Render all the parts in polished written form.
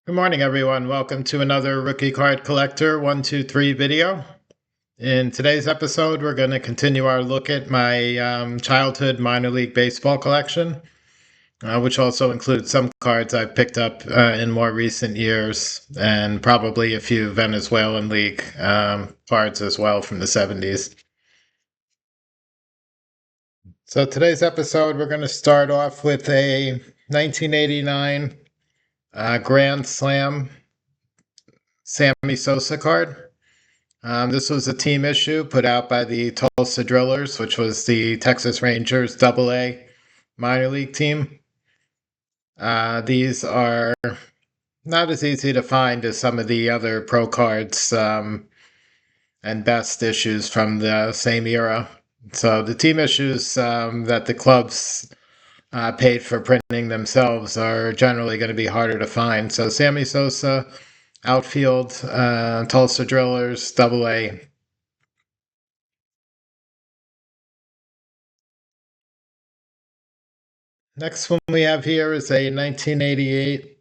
Good morning, everyone. Welcome to another Rookie Card Collector 123 video. In today's episode, we're going to continue our look at my childhood minor league baseball collection, which also includes some cards I've picked up in more recent years, and probably a few Venezuelan league cards as well from the 70's. So today's episode, we're going to start off with a 1989 Grand Slam Sammy Sosa card. This was a team issue put out by the Tulsa Drillers, which was the Texas Rangers AA minor league team. These are not as easy to find as some of the other pro cards and best issues from the same era. So the team issues that the clubs paid for printing themselves are generally going to be harder to find. So Sammy Sosa, outfield, Tulsa Drillers, AA. Next one we have here is a 1988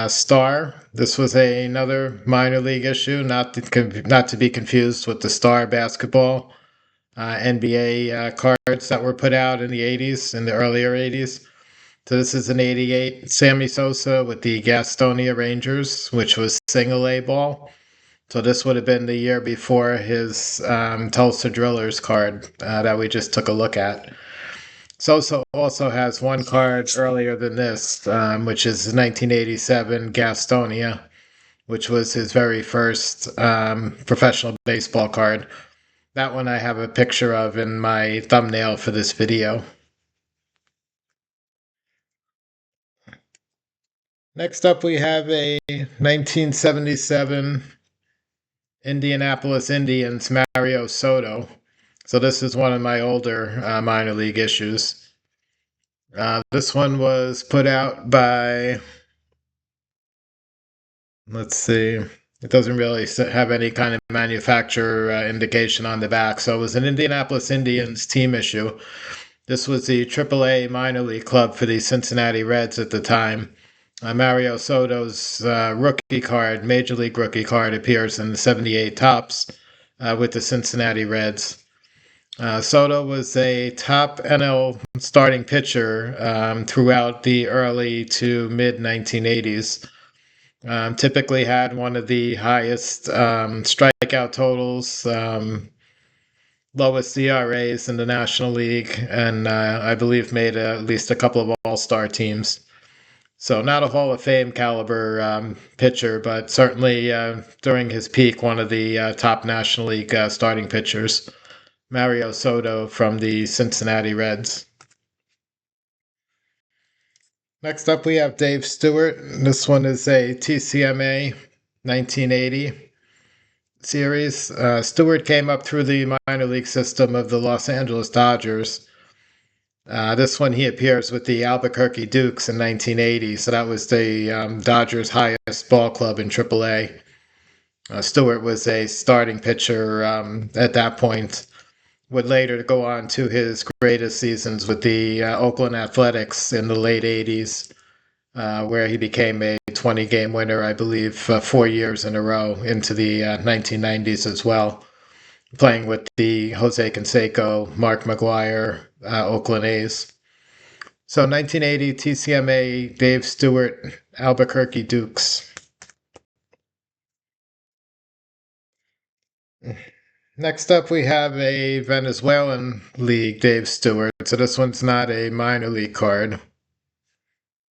Star. This was another minor league issue, not to be confused with the Star basketball NBA cards that were put out in the 80's, in the earlier 80's. So this is an 88 Sammy Sosa with the Gastonia Rangers, which was single A ball. So this would have been the year before his Tulsa Drillers card that we just took a look at. Sosa also has one card earlier than this, which is 1987 Gastonia, which was his very first professional baseball card. That one I have a picture of in my thumbnail for this video. Next up, we have a 1977 Indianapolis Indians Mario Soto. So this is one of my older minor league issues. This one was put out by, let's see, it doesn't really have any kind of manufacturer indication on the back. So it was an Indianapolis Indians team issue. This was the AAA minor league club for the Cincinnati Reds at the time. Mario Soto's rookie card, Major League rookie card, appears in the 78 Topps with the Cincinnati Reds. Soto was a top NL starting pitcher throughout the early to mid 1980s. Typically had one of the highest strikeout totals, lowest ERAs in the National League, and I believe made at least a couple of all-star teams. So not a Hall of Fame caliber pitcher, but certainly during his peak, one of the top National League starting pitchers. Mario Soto from the Cincinnati Reds. Next up, we have Dave Stewart. This one is a TCMA 1980 series. Stewart came up through the minor league system of the Los Angeles Dodgers. This one he appears with the Albuquerque Dukes in 1980, so that was the Dodgers' highest ball club in AAA. Stewart was a starting pitcher at that point. Would later go on to his greatest seasons with the Oakland Athletics in the late 80s, where he became a 20-game winner, I believe, 4 years in a row into the 1990s as well, playing with the Jose Canseco, Mark McGwire, Oakland A's. So 1980 TCMA Dave Stewart, Albuquerque Dukes. Next up, we have a Venezuelan league, Dave Stewart. So this one's not a minor league card. Let's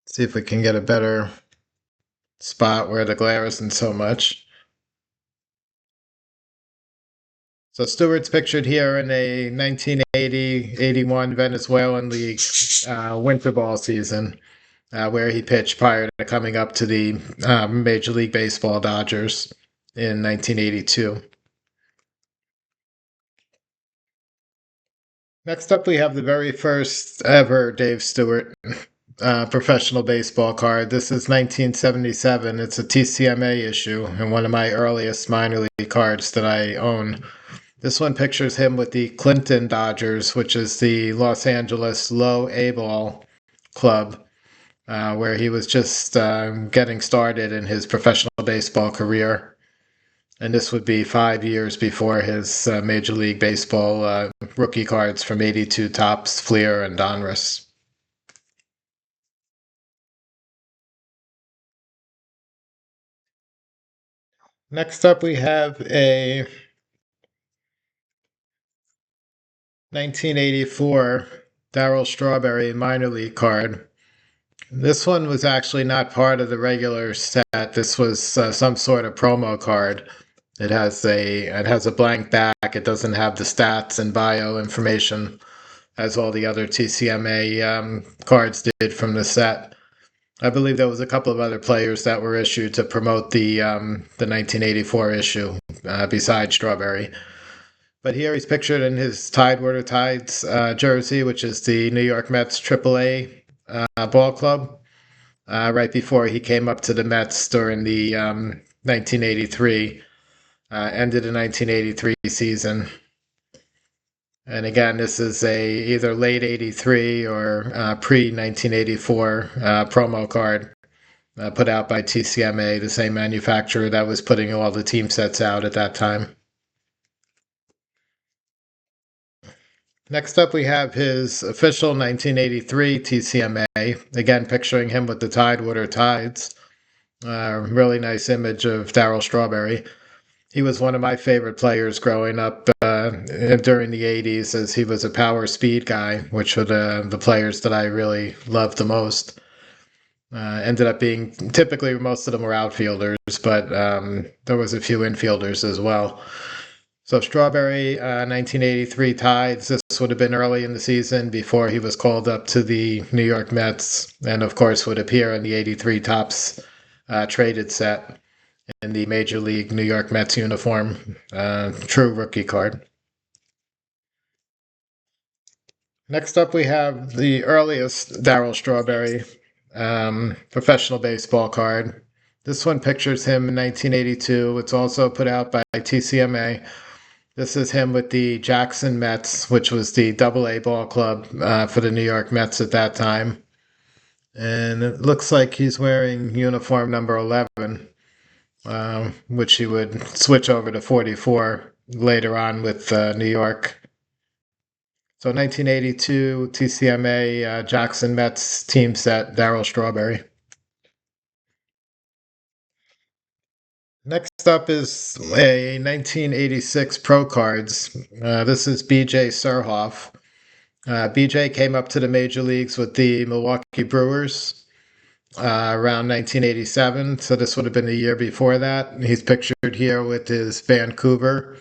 see if we can get a better spot where the glare isn't so much. So Stewart's pictured here in a 1980-81 Venezuelan league winter ball season, where he pitched prior to coming up to the Major League Baseball Dodgers in 1982. Next up, we have the very first ever Dave Stewart professional baseball card. This is 1977. It's a TCMA issue and one of my earliest minor league cards that I own. This one pictures him with the Clinton Dodgers, which is the Los Angeles low A ball club. where he was just getting started in his professional baseball career. And this would be 5 years before his Major League Baseball rookie cards from 82 Topps, Fleer, and Donruss. Next up, we have a 1984 Darryl Strawberry minor league card. This one was actually not part of the regular set. This was some sort of promo card. It has a blank back. It doesn't have the stats and bio information as all the other TCMA cards did from the set. I believe there was a couple of other players that were issued to promote the 1984 issue besides Strawberry. But here he's pictured in his Tidewater Tides jersey, which is the New York Mets AAA ball club, right before he came up to the Mets during the 1983, ended the 1983 season. And again, this is a either late 83 or pre 1984 promo card put out by TCMA, the same manufacturer that was putting all the team sets out at that time. Next up, we have his official 1983 TCMA, again picturing him with the Tidewater Tides. Really nice image of Darryl Strawberry. He was one of my favorite players growing up during the 80's, as he was a power speed guy, which were the players that I really loved the most. Ended up being, typically most of them were outfielders, but there was a few infielders as well. So Strawberry, 1983 Tides, this would have been early in the season before he was called up to the New York Mets, and of course would appear in the 83 Topps traded set in the Major League New York Mets uniform. True rookie card. Next up, we have the earliest Darryl Strawberry professional baseball card. This one pictures him in 1982. It's also put out by TCMA. This is him with the Jackson Mets, which was the AA ball club for the New York Mets at that time. And it looks like he's wearing uniform number 11, which he would switch over to 44 later on with New York. So 1982 TCMA Jackson Mets team set, Darryl Strawberry. Next up is a 1986 Pro Cards. This is BJ Surhoff. BJ came up to the major leagues with the Milwaukee Brewers around 1987, so this would have been the year before that. He's pictured here with his Vancouver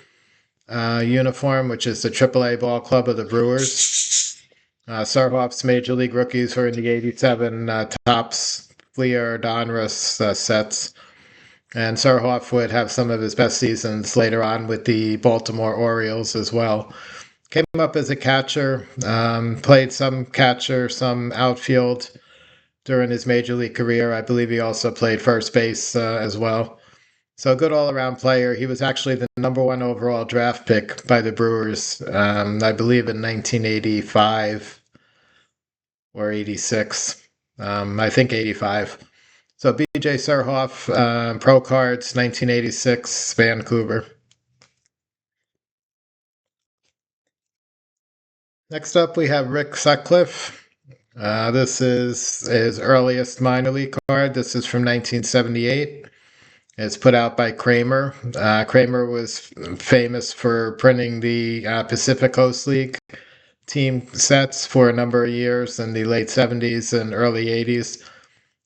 uniform, which is the AAA ball club of the Brewers. Surhoff's major league rookies were in the 87 Topps, Fleer, Donruss sets. And Surhoff would have some of his best seasons later on with the Baltimore Orioles as well. Came up as a catcher, played some catcher, some outfield during his major league career. I believe he also played first base as well. So a good all-around player. He was actually the number one overall draft pick by the Brewers, I believe in 1985 or 86. I think 85. So BJ Surhoff, Pro Cards, 1986, Vancouver. Next up, we have Rick Sutcliffe. This is his earliest minor league card. This is from 1978. It's put out by Kramer. Kramer was famous for printing the Pacific Coast League team sets for a number of years in the late 70's and early 80's.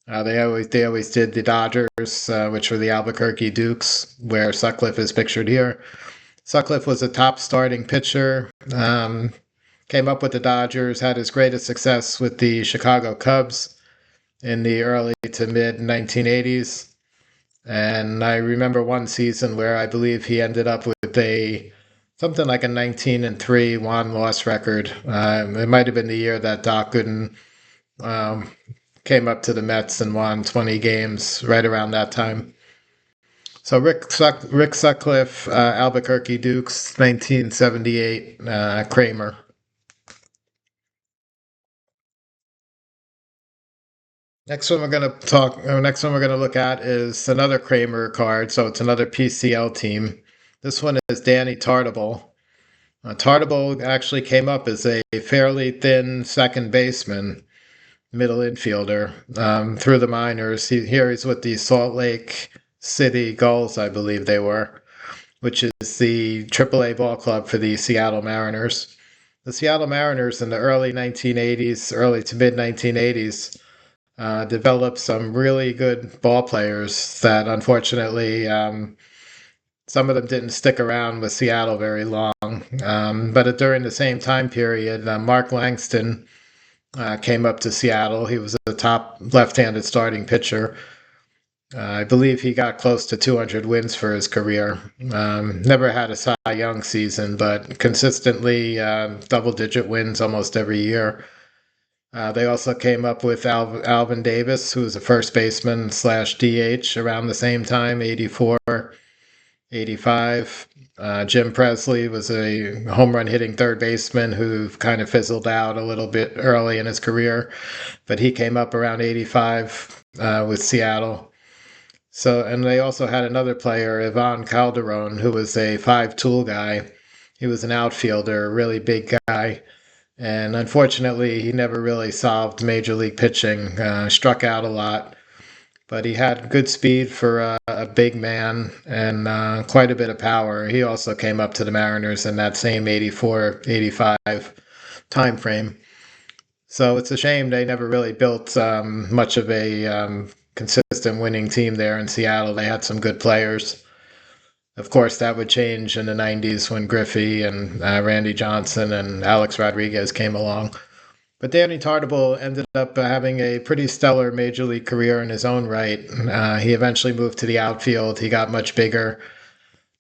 They always did the Dodgers, which were the Albuquerque Dukes, where Sutcliffe is pictured here. Sutcliffe was a top starting pitcher. Came up with the Dodgers, had his greatest success with the Chicago Cubs in the early to mid 1980's. And I remember one season where I believe he ended up with something like a 19-3 won-loss record. It might have been the year that Doc Gooden came up to the Mets and won 20 games right around that time. So Rick Sutcliffe, Albuquerque Dukes, 1978, Kramer. Next one we're gonna look at is another Kramer card. So it's another PCL team. This one is Danny Tartable. Tartable actually came up as a fairly thin second baseman, middle infielder, through the minors. Here he's with the Salt Lake City Gulls, I believe they were, which is the AAA ball club for the Seattle Mariners. The Seattle Mariners in the early 1980s, early to mid 1980s, developed some really good ball players that unfortunately some of them didn't stick around with Seattle very long. But during the same time period, Mark Langston came up to Seattle. He was the top left-handed starting pitcher. I believe he got close to 200 wins for his career. Never had a Cy Young season, but consistently double-digit wins almost every year. They also came up with Alvin Davis, who was a first baseman slash DH around the same time, 84, 85. Jim Presley was a home run hitting third baseman who kind of fizzled out a little bit early in his career, but he came up around 85 with Seattle. So, and they also had another player, Ivan Calderon, who was a five-tool guy. He was an outfielder, a really big guy. And unfortunately, he never really solved major league pitching. Struck out a lot, but he had good speed for a big man and quite a bit of power. He also came up to the Mariners in that same 84, 85 time frame. So it's a shame they never really built much of a consistent winning team there in Seattle. They had some good players. Of course, that would change in the 90's when Griffey and Randy Johnson and Alex Rodriguez came along. But Danny Tartable ended up having a pretty stellar major league career in his own right. He eventually moved to the outfield. He got much bigger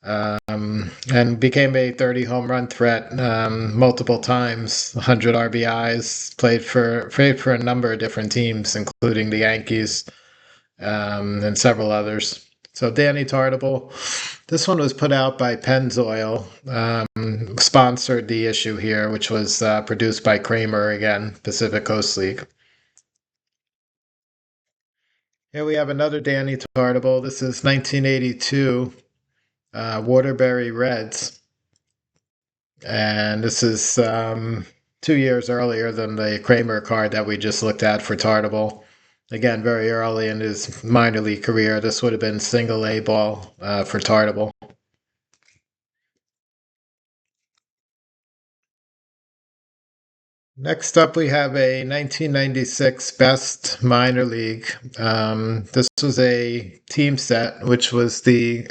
and became a 30 home run threat multiple times, 100 RBIs, played for a number of different teams, including the Yankees and several others. So Danny Tartable. This one was put out by Pennzoil, sponsored the issue here, which was produced by Kramer again, Pacific Coast League. Here we have another Danny Tartable. This is 1982 Waterbury Reds. And this is 2 years earlier than the Kramer card that we just looked at for Tartable. Again, very early in his minor league career. This would have been single A ball for Tartable. Next up, we have a 1996 Best Minor League. This was a team set, which was the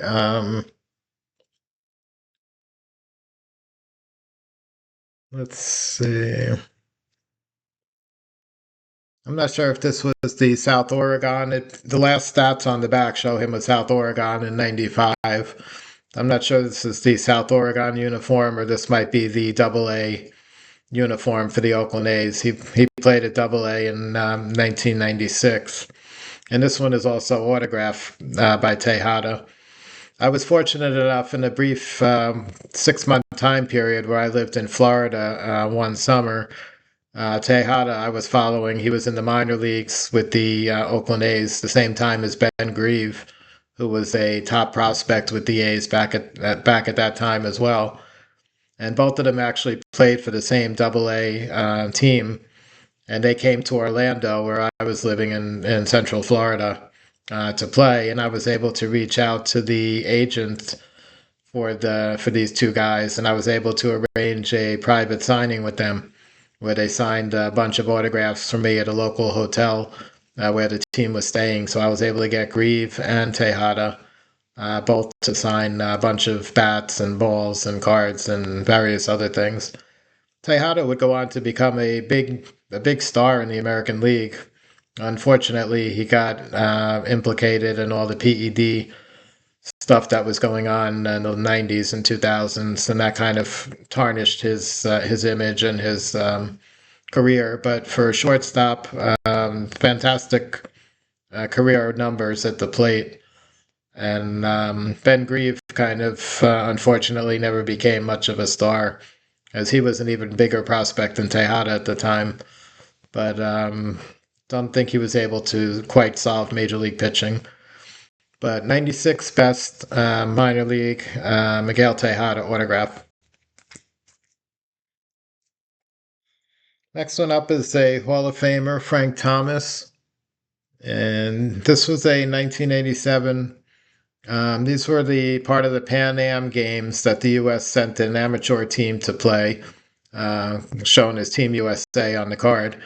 let's see. I'm not sure if this was the South Oregon. The last stats on the back show him with South Oregon in '95. I'm not sure this is the South Oregon uniform or this might be the Double A uniform for the Oakland A's. He played at Double A in 1996. And this one is also autographed by Tejada. I was fortunate enough in a brief 6 month time period where I lived in Florida one summer. Tejada, I was following. He was in the minor leagues with the Oakland A's the same time as Ben Grieve, who was a top prospect with the A's back at that time as well. And both of them actually played for the same Double A team, and they came to Orlando, where I was living in Central Florida, to play. And I was able to reach out to the agent for these two guys, and I was able to arrange a private signing with them, where they signed a bunch of autographs for me at a local hotel where the team was staying. So I was able to get Grieve and Tejada both to sign a bunch of bats and balls and cards and various other things. Tejada would go on to become a big star in the American League. Unfortunately, he got implicated in all the PED stuff that was going on in the 90's and 2000s, and that kind of tarnished his image and his career. But for a shortstop, fantastic career numbers at the plate. And Ben Grieve kind of, unfortunately, never became much of a star, as he was an even bigger prospect than Tejada at the time. But Don't think he was able to quite solve Major League pitching. But 96 best minor league Miguel Tejada autograph. Next one up is a Hall of Famer, Frank Thomas. And this was a 1987. These were the part of the Pan Am games that the U.S. sent an amateur team to play, shown as Team USA on the card.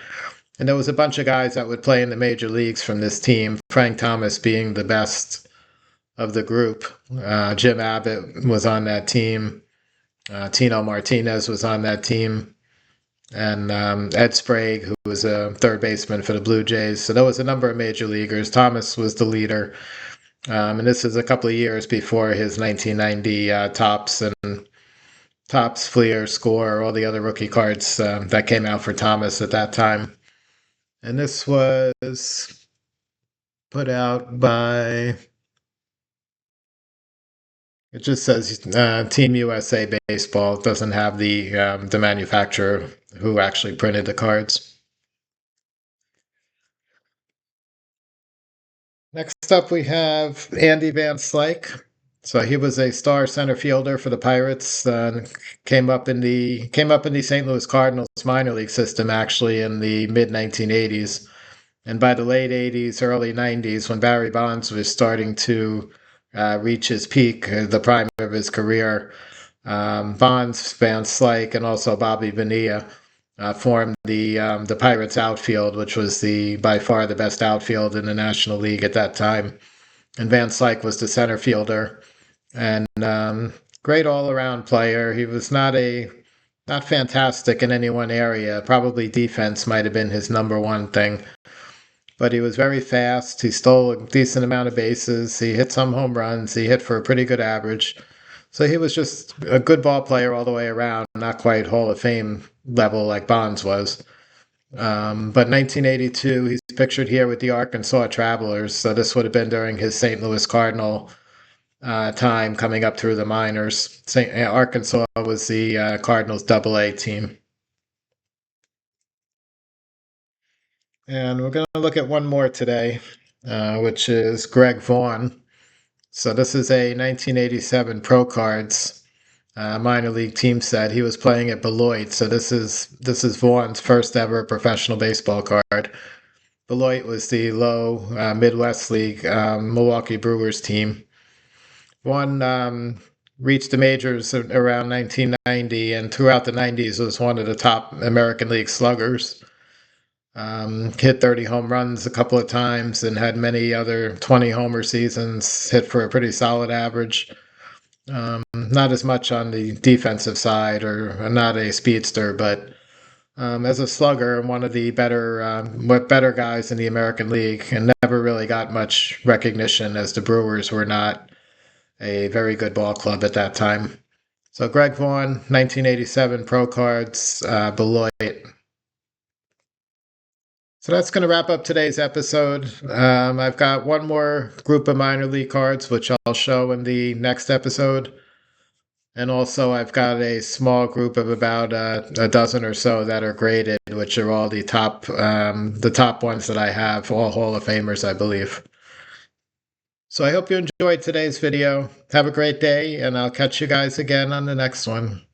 And there was a bunch of guys that would play in the major leagues from this team, Frank Thomas being the best of the group. Jim Abbott was on that team. Tino Martinez was on that team. And Ed Sprague, who was a third baseman for the Blue Jays. So there was a number of major leaguers. Thomas was the leader. And this is a couple of years before his 1990 Topps and Topps, Fleer, Score, all the other rookie cards that came out for Thomas at that time. And this was put out by, it just says Team USA Baseball. It doesn't have the manufacturer who actually printed the cards. Next up, we have Andy Van Slyke. So he was a star center fielder for the Pirates. Came up in the St. Louis Cardinals minor league system actually in the mid 1980s, and by the late 80s, early 90s, when Barry Bonds was starting to reach his peak, the prime of his career, Bonds, Van Slyke, and also Bobby Bonilla formed the Pirates outfield, which was by far the best outfield in the National League at that time. And Van Slyke was the center fielder, and great all-around player. He was not fantastic in any one area. Probably defense might have been his number one thing, but he was very fast. He stole a decent amount of bases. He hit some home runs. He hit for a pretty good average. So he was just a good ball player all the way around, not quite Hall of Fame level like Bonds was. But 1982, he's pictured here with the Arkansas Travelers. So this would have been during his St. Louis Cardinal time coming up through the minors. Arkansas was the Cardinals Double-A team. And we're going to look at one more today, which is Greg Vaughn. So this is a 1987 Pro Cards minor league team set. He was playing at Beloit. So this is Vaughn's first ever professional baseball card. Beloit was the low Midwest League Milwaukee Brewers team. Vaughn reached the majors around 1990, and throughout the 90s was one of the top American League sluggers. Hit 30 home runs a couple of times and had many other 20 homer seasons, hit for a pretty solid average. Not as much on the defensive side, or not a speedster, but as a slugger, one of the better guys in the American League, and never really got much recognition as the Brewers were not a very good ball club at that time. So Greg Vaughn, 1987 Pro Cards, Beloit. So that's going to wrap up today's episode. I've got one more group of minor league cards, which I'll show in the next episode. And also I've got a small group of about a dozen or so that are graded, which are all the top ones that I have, all Hall of Famers, I believe. So I hope you enjoyed today's video. Have a great day, and I'll catch you guys again on the next one.